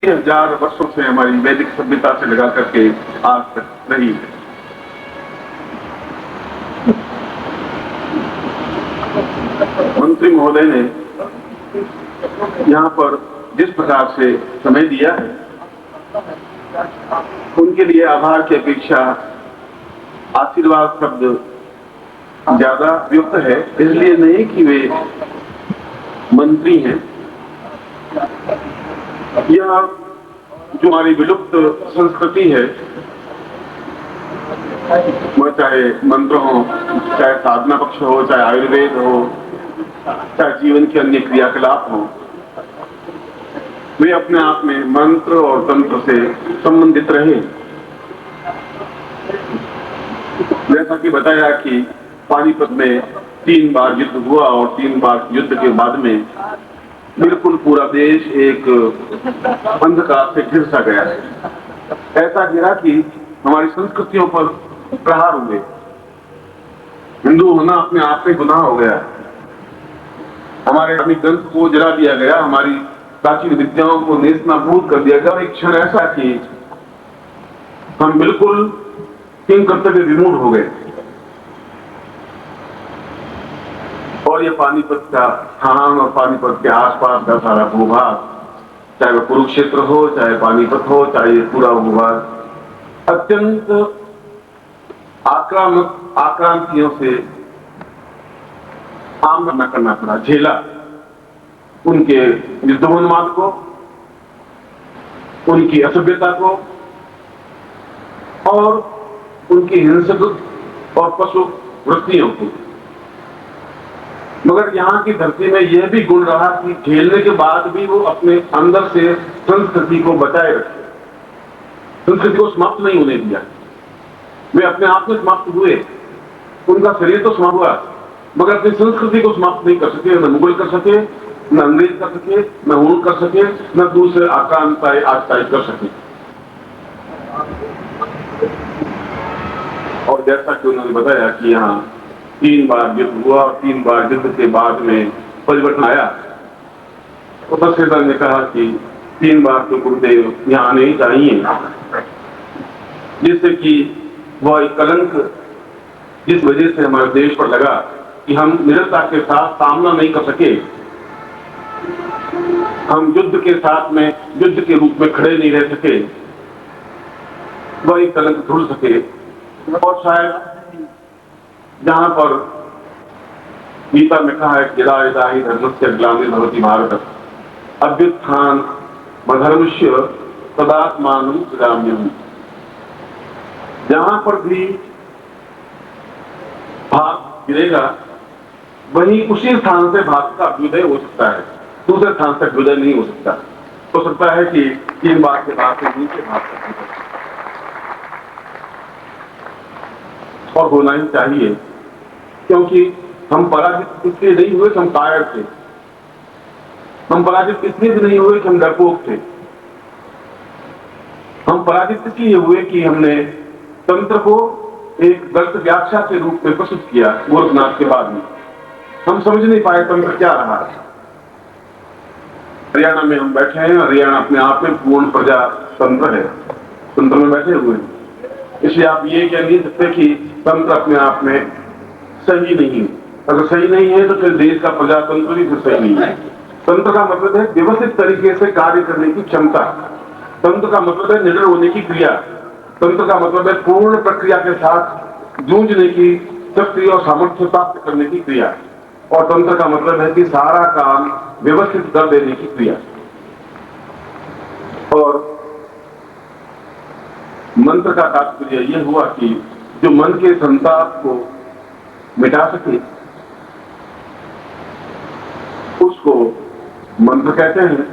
6000 वर्षों से हमारी वैदिक सभ्यता से लगा करके आज तक रही है। मंत्री महोदय ने यहाँ पर जिस प्रकार से समय दिया है, उनके लिए आभार की अपेक्षा आशीर्वाद शब्द ज्यादा उपयुक्त है। इसलिए नहीं कि वे मंत्री हैं, यह जो हमारी विलुप्त संस्कृति है, वह चाहे मंत्र हो, चाहे साधना पक्ष हो, चाहे आयुर्वेद हो, चाहे जीवन के अन्य क्रियाकलाप हो, वे अपने आप में मंत्र और तंत्र से संबंधित रहे। जैसा कि बताया कि पानीपत में 3 बार युद्ध हुआ और 3 बार युद्ध के बाद में बिल्कुल पूरा देश एक अंधकार से घिर सा गया है। ऐसा गिरा कि हमारी संस्कृतियों पर प्रहार हुए। हिंदू होना अपने आप में गुनाह हो गया। हमारे धार्मिक ग्रंथ को जला दिया गया, हमारी प्राचीन विद्याओं को नेस्तनाबूद कर दिया गया। एक क्षण ऐसा कि हम बिल्कुल किंग कर्तव्य विमूढ़ हो गए। और ये पानीपत का स्थान और पानीपत के आसपास का सारा भूभाग, चाहे वो कुरुक्षेत्र हो, चाहे पानीपत हो, चाहे ये पूरा भूभाग, अत्यंत आक्रामक आक्रांतियों से सामना करना पड़ा, झेला। उनके युद्धोन्माद को, उनकी असभ्यता को और उनकी हिंसक और पशु वृत्तियों को। मगर यहाँ की धरती में यह भी गुण रहा कि झेलने के बाद भी वो अपने अंदर से संस्कृति को बचाए रखे, संस्कृति को समाप्त नहीं होने दिया। वे अपने आप में समाप्त हुए, उनका शरीर तो समाप्त हुआ, मगर अपनी संस्कृति को समाप्त नहीं कर सके। न मुगल कर सके, न अंग्रेज कर सके, न हुण कर सके, न दूसरे आक्रांताएं आजताई कर सके। और जैसा कि उन्होंने बताया कि यहाँ 3 बार युद्ध हुआ और 3 बार युद्ध के बाद में परिवर्तन आया, तो तहसीलदार ने कहा कि 3 बार तो गुरुदेव यहाँ आने ही चाहिए, जिससे कि वह एक कलंक जिस वजह से हमारे देश पर लगा कि हम निरंतरता के साथ सामना नहीं कर सके, हम युद्ध के साथ में युद्ध के रूप में खड़े नहीं रह सके, वह एक कलंक धुल सके। और शायद जहां पर गीता में कहा है कि यदा यदा हि धर्मस्य ग्लानिर्भवति भारत अभ्युत्थान अधर्मस्य तदात्मानं सृजाम्यहम्, जहां पर भी भाग गिरेगा वहीं उसी स्थान से भाग का अभ्युदय हो सकता है, दूसरे स्थान से अभ्युदय नहीं हो सकता। हो सकता है कि 3 बार के बाद से नीचे भाग सकते और होना ही चाहिए, क्योंकि हम पराजित इसलिए नहीं हुए कि हम कायर थे, हम पराजित इसलिए भी नहीं हुए कि हम डरपोक थे, हम पराजित इसलिए हुए कि हमने तंत्र को एक गलत व्याख्या के रूप में प्रस्तुत किया। गोरखनाथ के बाद में हम समझ नहीं पाए तंत्र क्या रहा। हरियाणा में हम बैठे हैं, हरियाणा अपने आप में पूर्ण प्रजातंत्र है, तंत्र में बैठे हुए हैं। इसलिए आप ये कह नहीं सकते कि तंत्र अपने आप में सही नहीं है। अगर सही नहीं है तो फिर देश का प्रजातंत्र भी फिर सही नहीं है। तंत्र का मतलब है व्यवस्थित तरीके से कार्य करने की क्षमता, तंत्र का मतलब है निडर होने की क्रिया, तंत्र का मतलब है पूर्ण प्रक्रिया के साथ जूझने की शक्ति और सामर्थ्य प्राप्त करने की क्रिया, और तंत्र का मतलब है कि सारा काम व्यवस्थित कर देने की क्रिया। और मंत्र का तात्पर्य यह हुआ कि जो मन के संताप को मिटा सके उसको मंत्र कहते हैं,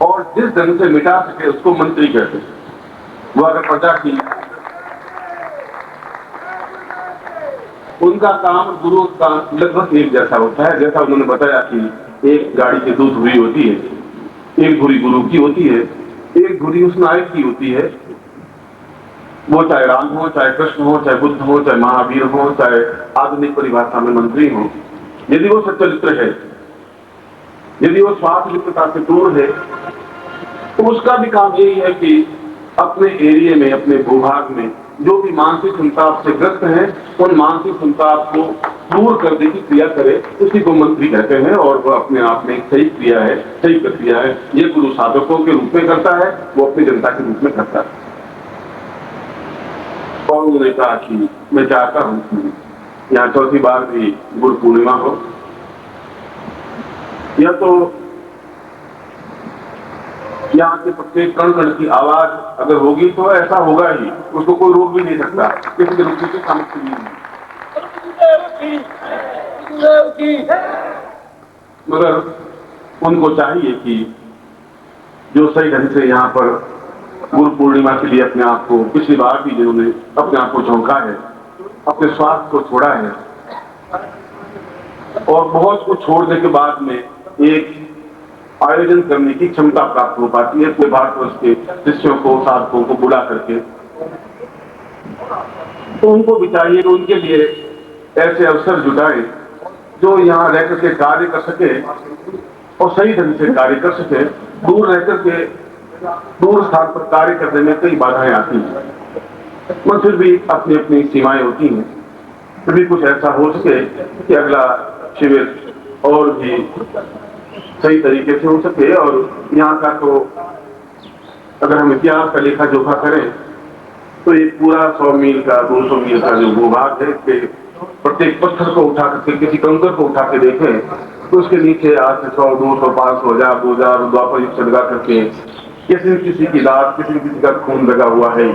और जिस ढंग से मिटा सके उसको मंत्री कहते हैं। वो अगर प्रजा की उनका काम गुरु का लगभग एक जैसा होता है। जैसा उन्होंने बताया कि एक गाड़ी की 2 धुरी होती है, एक धुरी गुरु की होती है, एक धुरी उस नायक की होती है। वो चाहे राम हो, चाहे कृष्ण हो, चाहे बुद्ध हो, चाहे महावीर हो, चाहे आधुनिक परिभाषा में मंत्री हो, यदि वो सच्चरित्र है, यदि वो स्वार्थ लिप्तता से दूर है, तो उसका भी काम यही है कि अपने एरिया में, अपने भूभाग में जो भी मानसिक संताप से ग्रस्त हैं, उन मानसिक संताप को दूर करने की क्रिया करे, उसी को मंत्री कहते हैं। और वो अपने आप में एक सही क्रिया है, सही प्रक्रिया है। ये गुरु साधकों के रूप में करता है, वो अपनी जनता के रूप में करता है। और उन्होंने कहा कि मैं चाहता हूं कि यहाँ चौथी बार भी गुरु पूर्णिमा हो। यह तो यहाँ के प्रत्येक कण कण की आवाज अगर होगी तो ऐसा होगा ही, उसको कोई रोक भी नहीं सकता, किसी के रुकने की सामर्थ्य नहीं है। मगर उनको चाहिए कि जो सही ढंग से यहाँ पर गुरु पूर्णिमा के लिए अपने आप को, पिछली बार भी जिन्होंने अपने आप को झोंका है, अपने स्वास्थ्य को छोड़ा है और बहुत कुछ छोड़ने के बाद में एक आयोजन करने की क्षमता प्राप्त हो पाती है पूरे भारतवर्ष के शिष्यों को, साधकों को बुला करके। तो उनको भी चाहिए कि उनके लिए ऐसे अवसर जुटाए जो यहाँ रह करके कार्य कर सके और सही ढंग से कार्य कर सके। दूर रह करके दूर स्थान पर कार्य करने में कई बाधाएं आती हैं, मगर फिर भी अपनी अपनी सीमाएं होती हैं। फिर भी कुछ ऐसा हो सके कि अगला शिविर और भी सही तरीके से हो सके। और यहाँ का तो अगर हम इतिहास का लेखा जोखा करें तो ये पूरा 100 मील का, 200 मील का जो भूभाग है, प्रत्येक पत्थर को उठा करके, किसी कंकर को उठा के देखें तो उसके नीचे आज से 100, 200, 500, 1000, 2000 द्वापर युग से लगा करके किसी न किसी की लाश, किसी न किसी का खून लगा हुआ है।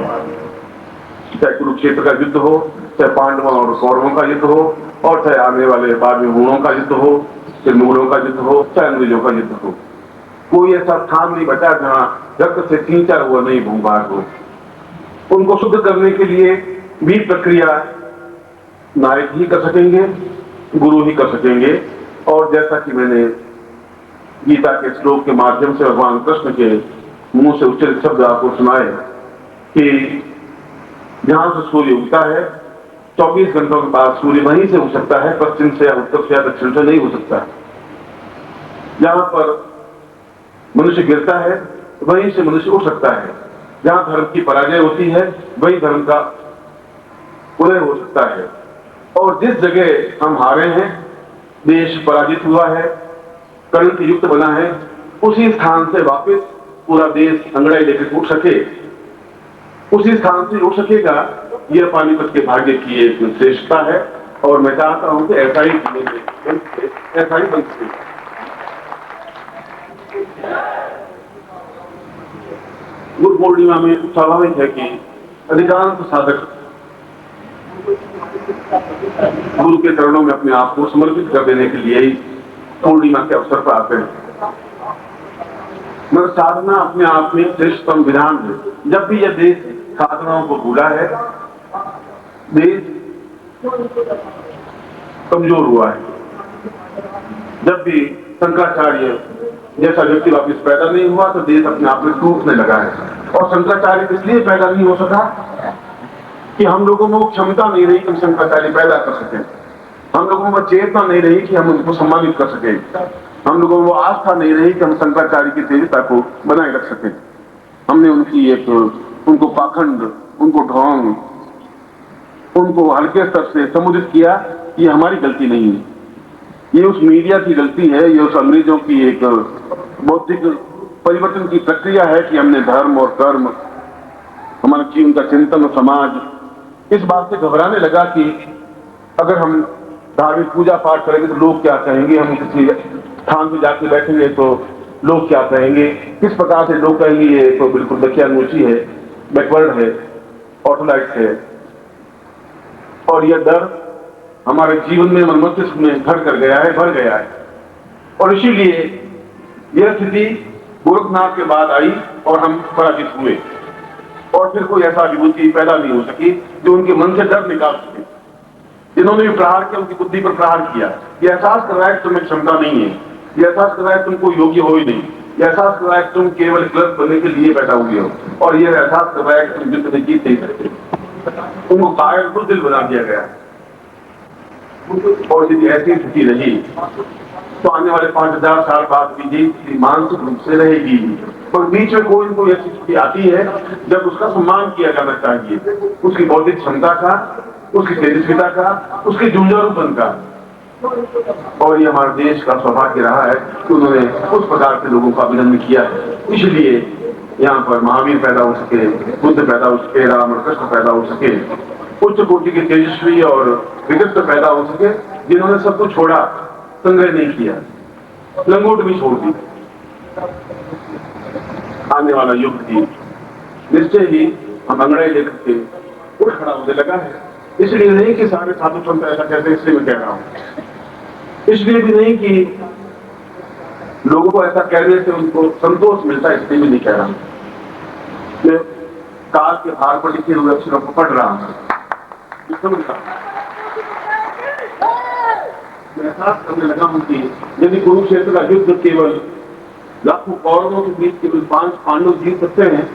चाहे कुरुक्षेत्र का युद्ध हो, चाहे पांडवों और कौरवों का युद्ध हो, और चाहे आने वाले बाद में हूणों का युद्ध हो, चाहे मुगलों का युद्ध हो, चाहे अंग्रेजों का युद्ध हो, कोई ऐसा स्थान नहीं बचा जहां रक्त से खींचा हुआ नहीं भूभाग हो। उनको शुद्ध करने के लिए भी प्रक्रिया नायक ही कर सकेंगे, गुरु ही कर सकेंगे। और जैसा कि मैंने गीता के श्लोक के माध्यम से भगवान कृष्ण के मुंह से उच्चरित शब्द आपको सुनाए कि जहां से सूर्य उगता है 24 घंटों के बाद सूर्य वहीं से उग सकता है, पश्चिम से या उत्तर से या दक्षिण से नहीं हो सकता। जहां पर मनुष्य गिरता है वहीं से मनुष्य उठ सकता है। जहां धर्म की पराजय होती है वही धर्म का उदय हो सकता है। और जिस जगह हम हारे हैं, देश पराजित हुआ है, कलंक युक्त बना है, उसी स्थान से वापस पूरा देश अंगड़ाई लेकर उठ सके, उसी स्थान से उठ सकेगा, यह पानीपत के भाग्य की एक श्रेष्ठता है। और मैं चाहता हूं कि ऐसा ही ऐसा ही बन सके। गुरु पूर्णिमा में स्वाभाविक है कि अधिकांश साधक गुरु के चरणों में अपने आप को समर्पित कर देने के लिए ही पूर्णिमा के अवसर पर आते हैं। मगर साधना अपने आप में श्रेष्ठतम विधान है। जब भी यह देश साधनाओं को भूला है, देश कमजोर हुआ है। जब भी शंकराचार्य जैसा व्यक्ति वापिस पैदा नहीं हुआ तो देश अपने आप में टूटने लगा है। और शंकराचार्य इसलिए पैदा नहीं हो सका कि हम लोगों में वो क्षमता नहीं रही कि हम शंकराचार्य पैदा कर सकें, हम लोगों में चेतना नहीं रही कि हम उनको सम्मानित कर सकें, हम लोगों में वो आस्था नहीं रही कि हम शंकराचार्य की तेजता को बनाए रख सकें। हमने उनको पाखंड, उनको ढोंग, उनको हल्के स्तर से समुदित किया। ये हमारी गलती नहीं है, ये उस मीडिया की गलती है, ये उस अंग्रेजों की एक बौद्धिक परिवर्तन की प्रक्रिया है कि हमने धर्म और कर्म, हमारे जीवन का चिंतन और समाज इस बात से घबराने लगा कि अगर हम धार्मिक पूजा पाठ करेंगे तो लोग क्या कहेंगे, हम किसी स्थान पर जाके बैठेंगे तो लोग क्या कहेंगे, किस प्रकार से लोग कहेंगे ये तो बिल्कुल दकियानूची है, बैकवर्ड है, ऑर्थोडॉक्स है। और यह डर हमारे जीवन में, मन मस्तिष्क में घर कर गया है, भर गया है। और इसीलिए यह स्थिति गोरखनाथ के बाद आई और हम पराजित हुए। और फिर कोई ऐसा विभूति पैदा नहीं हो सकी जो उनके मन से डर निकाल सके। जिन्होंने भी प्रहार किया उनकी बुद्धि पर प्रहार किया। ये एहसास कर रहा है कि तुम्हें क्षमता नहीं है, ये एहसास कर रहा है तुम कोई योग्य हो ही नहीं, ये एहसास कर रहा है कि तुम केवल क्लर्क बनने के लिए पैदा हुए हो, और ये एहसास कर रहा है कि तुम युद्ध में जीत नहीं सकते। उनको कायर बुद्धिल बना दिया गया। और यदि ऐसी स्थिति रही तो आने वाले 5000 साल बाद भी ये मानसिक रूप से रहेगी। पर बीच में कोई न कोई ऐसी स्थिति आती है जब उसका सम्मान किया जाना चाहिए, उसकी बौद्धिक क्षमता का, उसकी तेजस्विता का, उसके जुझारूपन का। और ये हमारे देश का सौभाग्य रहा है कि उन्होंने उस प्रकार के लोगों का अभिनंदन किया है। इसलिए यहाँ पर महावीर पैदा हो सके, बुद्ध पैदा हो सके, राम और कृष्ण पैदा हो सके, उच्च कोटि के तेजस्वी और विकृत पैदा हो सके, जिन्होंने सब कुछ छोड़ा, संग्रह नहीं किया, लंगोट भी छोड़ दी। आने वाला युग भी निश्चय ही हम अंग्रेज लेखक के उठ खड़ा होने लगा है। इसलिए नहीं कि सारे साधु संत ऐसा कहते हैं इसलिए मैं कह रहा हूं, इसलिए भी नहीं कि लोगों को ऐसा कहने से उनको संतोष मिलता है इसलिए भी नहीं कह रहा हूं। मैं काल के भार पर लिखे हुए अक्षरों को पढ़ रहा हूं, मैं एहसास करने लगा हूं कि यदि कुरुक्षेत्र का युद्ध केवल लाखों कौरवों के बीच केवल 5 पांडव जीत सकते हैं,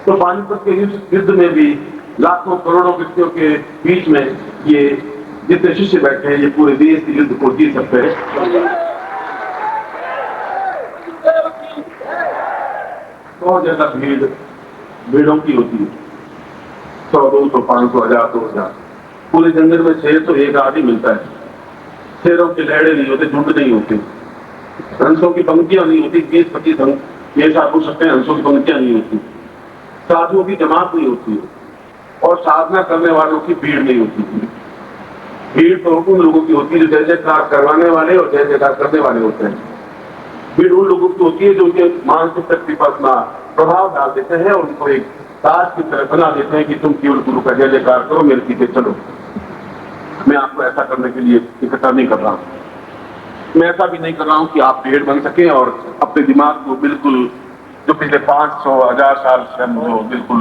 तो पानीपत के युद्ध में भी लाखों करोड़ों व्यक्तियों के बीच में ये जितने शिष्य बैठे हैं, ये पूरे देश के युद्ध को जीत सकते हैं। बहुत ज्यादा भीड़ों की होती है, 100, 200, 500, 1000, 2000। पूरे जंगल में शेर तो एक आदमी मिलता है। शेरों के लहड़े नहीं होते, झुंड नहीं होते, हंसों की पंक्तियां नहीं होती, 20-25 ये साधु सकते हैं, हंसों की पंक्तियां नहीं होती, साधुओं की जमात नहीं होती है, और साधना करने वालों की भीड़ नहीं होती। भीड़ तो उन लोगों की होती है जो जय जयकार करवाने वाले और जय जयकार करने वाले होते हैं। भीड़ उन लोगों की होती है जो उनके मानसिक शक्ति पर अपना प्रभाव डाल देते हैं और उनको एक ताज की तरह बना देते हैं कि तुम केवल गुरु का जय जयकार करो, मेरे पीछे चलो। मैं आपको ऐसा करने के लिए इकट्ठा नहीं कर रहा हूं। मैं ऐसा भी नहीं कर रहा हूं कि आप भीड़ बन सके और अपने दिमाग को बिल्कुल जो पिछले 500, 1000 साल से हम जो बिल्कुल